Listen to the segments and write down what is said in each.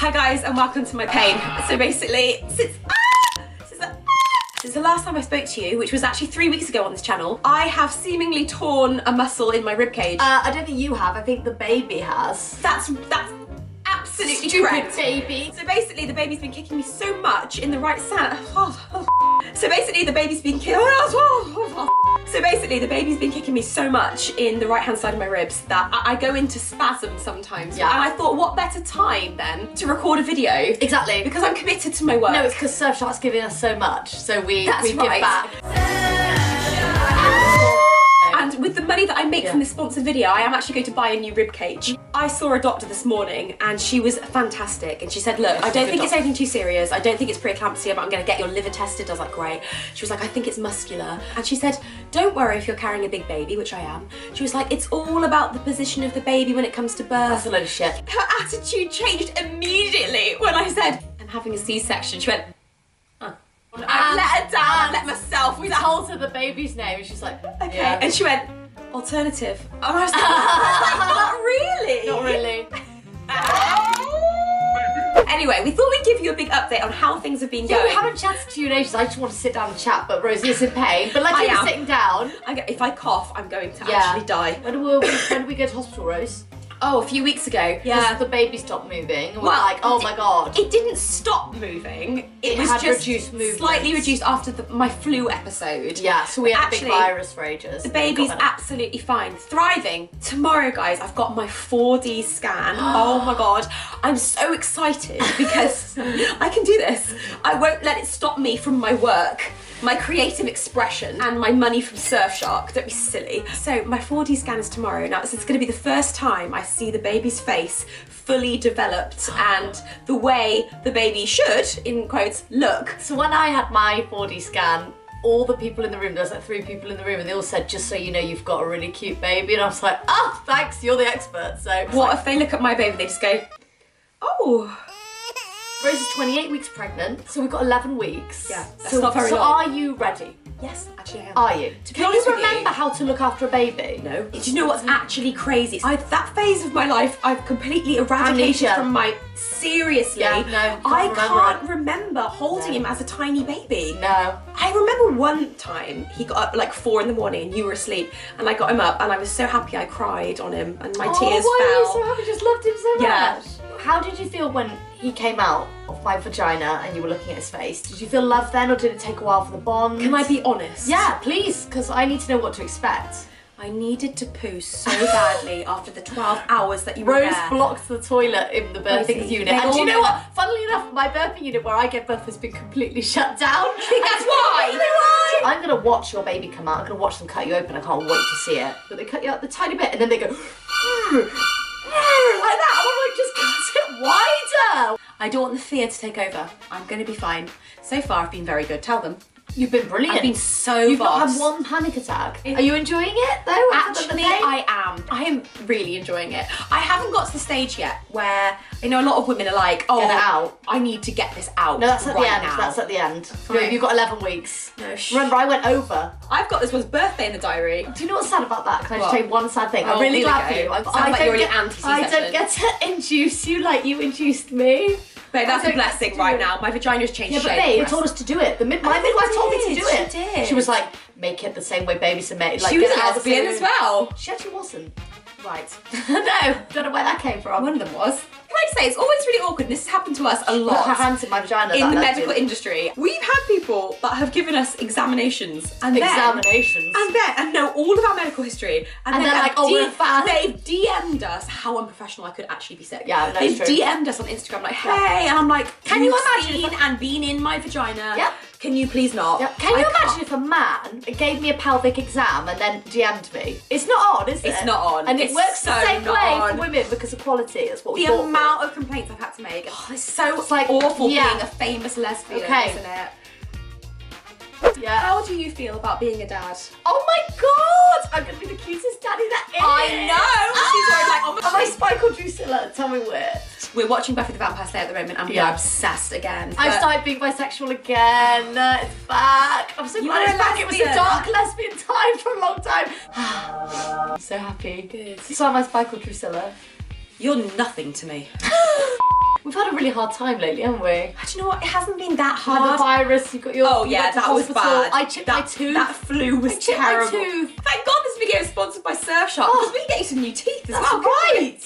Hi guys and welcome to my pain. So basically, since the last time I spoke to you, which was actually 3 weeks ago on this channel, I have seemingly torn a muscle in my ribcage. I don't think you have, I think the baby has. That's absolutely Stupid correct. baby. So basically the baby's been kicking me so much in the right side. So basically the baby's been kicking me so much in the right hand side of my ribs that I go into spasm sometimes. Yeah. And I thought, what better time then to record a video? Exactly. Because I'm committed to my work. No, it's because Surfshark's giving us so much, so we give right. back. And with the money that I make from this sponsored video, I am actually going to buy a new rib cage. I saw a doctor this morning and she was fantastic. And she said, look, I don't think it's anything too serious. I don't think it's preeclampsia, but I'm going to get your liver tested. I was like, great. She was like, I think it's muscular. And she said, don't worry if you're carrying a big baby, which I am. She was like, it's all about the position of the baby when it comes to birth. That's a load of shit. Her attitude changed immediately when I said, I'm having a C-section. She went, I let her down, let myself. We told her the baby's name and she's like, okay. Yeah. And she went, alternative. And I was like, not really. Not really. Anyway, we thought we'd give you a big update on how things have been Yeah, going. we haven't chatted to you in ages. I just want to sit down and chat, but Rosie is in pain. But like you're sitting down. If I cough, I'm going to actually die. When do we go to hospital, Rose? Oh, a few weeks ago. Yeah. The baby stopped moving. We're like, oh my god. It didn't stop moving. It was had just reduced movement. slightly reduced after my flu episode. Yeah, so we had a big virus for ages. The baby's absolutely fine, thriving. Tomorrow, guys, I've got my 4D scan. Oh my god, I'm so excited because I can do this. I won't let it stop me from my work, my creative expression, and my money from Surfshark. Don't be silly. So my 4D scan is tomorrow. Now, it's going to be the first time I see the baby's face fully developed and the way the baby should, in quotes, look. So when I had my 4D scan, all the people in the room, there was like 3 people in the room, and they all said, just so you know, you've got a really cute baby. And I was like, oh, thanks, you're the expert. So what if they look at my baby, they just go, oh. Rose is 28 weeks pregnant, so we've got 11 weeks. Yeah, that's not very long. Are you ready? Yes, actually I am. Are you? To be honest with you, remember how to look after a baby? No. Do you know what's actually crazy? That phase of my life, I've completely eradicated Amnesia. from my, seriously. Yeah, no, I can't can't remember holding him as a tiny baby. No. I remember one time he got up at like 4 in the morning and you were asleep and I got him up and I was so happy I cried on him and my tears fell. Why were you so happy? Just loved him so Yeah. much. How did you feel when he came out of my vagina and you were looking at his face? Did you feel love then, or did it take a while for the bond? Can I be honest? Yeah, please, because I need to know what to expect. I needed to poo so badly after the 12 hours that you were Rose there. blocked the toilet in the birthing Rosie, unit. they And do you all know know what? Funnily enough, my birthing unit where I gave birth has been completely shut down. I think that's why. I'm gonna watch your baby come out. I'm gonna watch them cut you open. I can't wait to see it. But they cut you out the tiny bit and then they go like that. And I'm like, just cut it wider. I don't want the fear to take over. I'm going to be fine. So far, I've been very good. Tell them. You've been brilliant. I've been so You've not boss. had one panic attack. Are you enjoying it though? Actually, I am. I am really enjoying it. I haven't got to the stage yet where, you know, a lot of women are like, oh, Get it out. I need to get this out. No, that's at right the end. now. That's at the end. Fine. You've got 11 weeks. No, Remember, I went over. I've got this one's birthday in the diary. Do you know what's sad about that? Can I just What? tell you one sad thing? Oh, I'm really here we glad go. for you. Sounds like you're really I anti-C-section. don't get to induce you like you induced me. Babe, that's I a don't get blessing to right do it. now. My vagina's changed Yeah, but shape. babe, told us to do it. My midwife told me to do it. She did. She was like, make it the same way babies are made. Like, She was get a it out the lesbian food. as well. She actually wasn't. Right. No, don't know where that came from. One of them was. Can I say, it's always really awkward. This has happened to us a Put her lot. hands in my vagina. In that the lesbian. medical industry, we've had people that have given us examinations and Examinations. and know all of our medical history, and they're like, "Oh, we're a fan." They've DM'd us. How unprofessional I could actually be sick. Yeah, no, they've it's true. DM'd us on Instagram like, "Hey," and I'm like, Can you "You've imagine seen if and been in my vagina? Yep. Can you please not?" Yeah. Can you I imagine if a man gave me a pelvic exam and then DM'd me? It's not on, is it? It's not on. And It's it works the so same not way on. for women because equality is what we The fought for. amount of complaints I've had to make. Oh, it's so like, awful yeah. being a famous lesbian, Okay. isn't it? Yeah. How do you feel about being a dad? Oh my god! I'm gonna be the cutest daddy that is. I know! She's already like, oh my Am I Spike or Drusilla? Tell me which. We're watching Buffy the Vampire Slayer at the moment and we Yeah. are obsessed again. I but- started being bisexual again. It's back. I'm so You glad were it's a back. It was a lesbian. dark lesbian time for a long time. I'm so happy. Good. So am I Spike or Drusilla? You're nothing to me. We've had a really hard time lately, haven't we? Do you know what? It hasn't been that You had hard. the virus, you got your. Oh you yeah, went to that was hospital. bad. I chipped my tooth. That flu was chipped my terrible. tooth. Thank God this video is sponsored by Surfshark because we can get you some new teeth as That's well. right.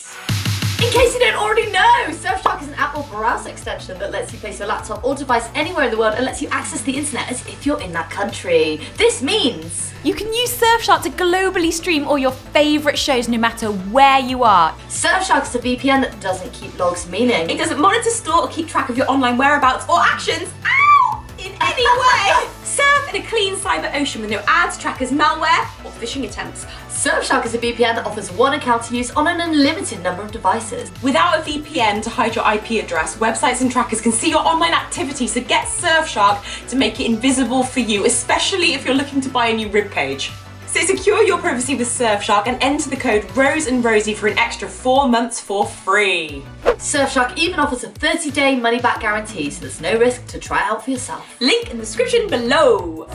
In case you don't already know, Surfshark is an Apple browser extension that lets you place your laptop or device anywhere in the world and lets you access the internet as if you're in that country. This means you can use Surfshark to globally stream all your favourite shows no matter where you are. Surfshark is a VPN that doesn't keep logs, meaning It doesn't monitor, store, or keep track of your online whereabouts or actions. Ow! In any way. Surf in a clean cyber ocean with no ads, trackers, malware, or phishing attempts. Surfshark is a VPN that offers one account to use on an unlimited number of devices. Without a VPN to hide your IP address, websites and trackers can see your online activity, so get Surfshark to make it invisible for you, especially if you're looking to buy a new ribcage. So secure your privacy with Surfshark and enter the code Rose and Rosie for an extra 4 months for free. Surfshark even offers a 30-day money-back guarantee, so there's no risk to try it out for yourself. Link in the description below.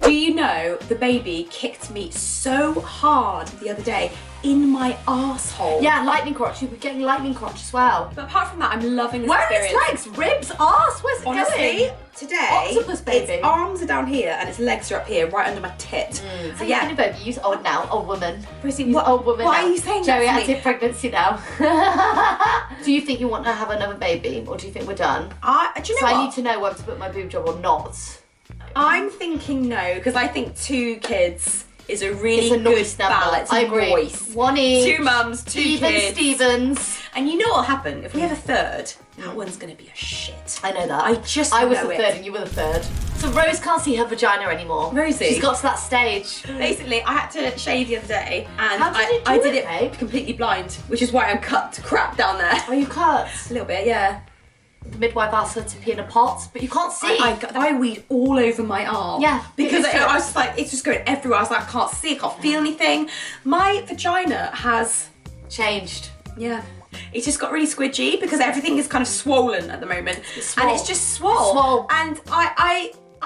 Do you know the baby kicked me so hard the other day in my arsehole? Yeah, lightning crotch. You were getting lightning crotch as well. But apart from that, I'm loving this Where are experience. its legs? Ribs? Arse? Where's it Honestly, going? today, Octopus baby. its arms are down here and its legs are up here, right under my tit. So yeah, baby, use old now, old woman. Rosie, Use what- old woman why now. are you saying that to me? Geriatric pregnancy now. Do you think you want to have another baby, or do you think we're done? Do you know So what? I need to know whether to put my boob job or not. I'm thinking no, because I think 2 kids is a really It's a good nice number. balance. I agree. Nice. One each. 2 mums, 2 Even kids. Stevens. And you know what'll happen? If we have a third, that one's gonna be a shit. I know that. I just I was know the it. third and you were the third. So Rose can't see her vagina anymore. Rosie. She's got to that stage. Basically, I had to shave the other day, and How did you do I did it, it babe? completely blind, which is why I'm cut to crap down there. Are you cut? A little bit, yeah. The midwife asked her to pee in a pot, but you can't see. I weed all over my arm. Yeah, because it's I was just like, it's just going everywhere. I was like, I can't see, I can't feel anything. My vagina has, changed. yeah, it's just got really squidgy because everything is kind of swollen at the moment, and it's just swole. Swole. And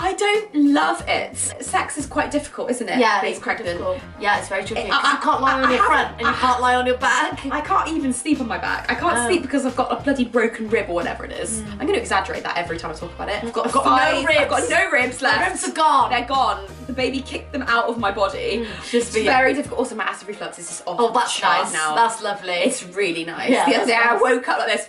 I don't love it. Sex is quite difficult, isn't it? Yeah, being it's quite pregnant. difficult. Yeah, it's very tricky. I- You can't lie on I your haven't- front and you can't lie on your back. I can't even sleep on my back. I can't sleep because I've got a bloody broken rib or whatever it is. I'm going to exaggerate that every time I talk about it. I've got no 5 ribs. I've got no ribs left. My ribs are gone. They're gone. The baby kicked them out of my body. Just It's for you. very difficult. Also, my acid reflux is just off Oh, the that's chart nice. now. That's lovely. It's really nice. Yeah, the other day that's I nice. woke up like this.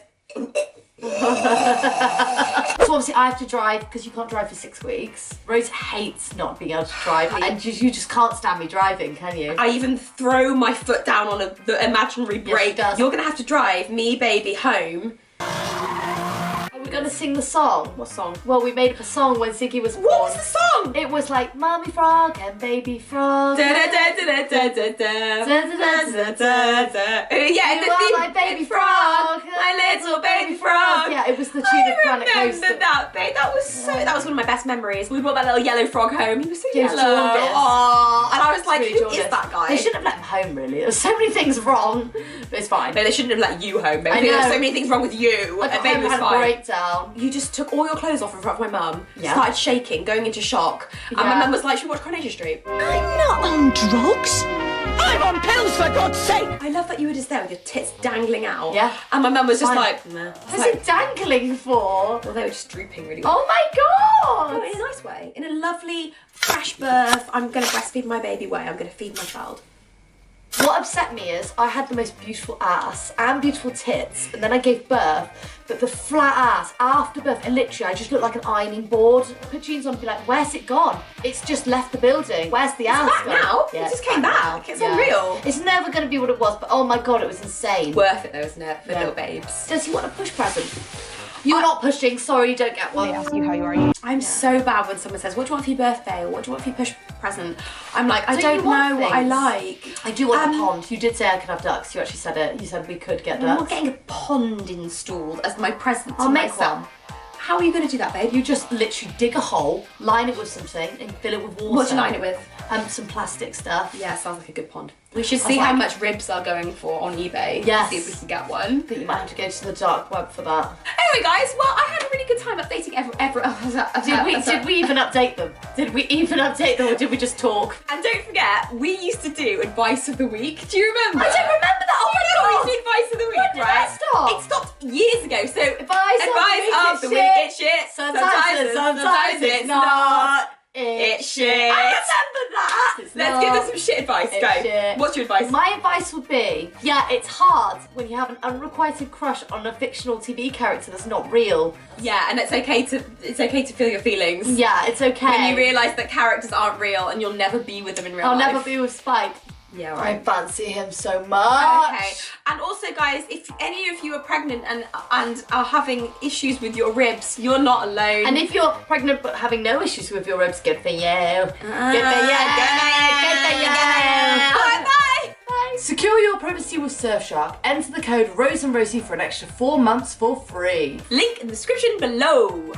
So obviously I have to drive because you can't drive for 6 weeks. Rose hates not being able to drive and you just can't stand me driving, can you? I even throw my foot down on the imaginary she brake. does. You're going to have to drive me, baby, home. Are we going to sing the song? What song? Well, we made up a song when Ziggy was born. What was the song? It was like Mummy Frog and Baby Frog. Da da da da da da da da da da. Yeah, You the are theme- my baby frog, my little baby frog. Yeah, it was the tune I of Planet remember Coaster. that bit. That was one of my best memories. We brought that little yellow frog home. He was so He was yellow. jaundiced. Aww. And I was like, Really who jaundiced. is that guy? They shouldn't have let him home, really. There were so many things wrong, but it's fine. No, they shouldn't have let you home. Maybe I there were know. so many things wrong with you. I And got baby home was and had a fine. breakdown. You just took all your clothes off in front of my mum, Yeah. started shaking, going into shock, and my Yeah. mum was like, should we watch Coronation Street? I'm not on drugs. I'm on pills, for God's sake. I love that you were just there with your tits dangling out. Yeah. And my mum was just Fine. like, meh. What's it dangling for? Well, they were just drooping really well. Oh my Oh, god! in a nice way. In a lovely, fresh birth, I'm going to breastfeed my baby way. I'm going to feed my child. What upset me is I had the most beautiful ass and beautiful tits, and then I gave birth, but the flat ass after birth, and literally I just looked like an ironing board. I put jeans on and be like, where's it gone? It's just left the building. Where's the ass back gone? now. Yeah, It just it's came back back. now. It's unreal. It's never going to be what it was, but oh my god, it was insane. Worth it though, isn't it, for Yeah. little babes? Does he want a push present? You're not pushing, sorry, you don't get one. Ask you how you are. I'm so bad when someone says, what do you want for your birthday? Or what do you want for your push present? I'm like, I Don't don't you want know what I things? like. I do want a pond. You did say I could have ducks. You actually said it. You said we could get I'm not ducks. getting a pond installed as my present to I'll make myself. one. How are you going to do that, babe? You just literally dig a hole, line it with something, and fill it with water. What do you line it with? Some plastic stuff. Yeah, sounds like a good pond. We should I see was how like- much ribs are going for on eBay. Yes. See if we can get one. But you might have to go to the dark web for that. Anyway, guys, well, I had a really good time updating Did we even update them? Did we even update them, or did we just talk? And don't forget, we used to do Advice of the Week. Do you remember? I don't remember that. Oh my Do you remember god! we did Advice of the Week, When did advice? It's Go. shit. What's your advice? My advice would be, yeah, it's hard when you have an unrequited crush on a fictional TV character that's not real. Yeah, and it's okay to feel your feelings. Yeah, it's okay. When you realise that characters aren't real and you'll never be with them in real I'll life. never be with Spike. Yeah, I right. fancy him so much. Okay. And also, guys, if any of you are pregnant and are having issues with your ribs, you're not alone. And if you're pregnant but having no issues with your ribs, good for you. Good for you. Good for you. Bye bye. Bye. Secure your privacy with Surfshark. Enter the code Rose and Rosie for an extra 4 months for free. Link in the description below.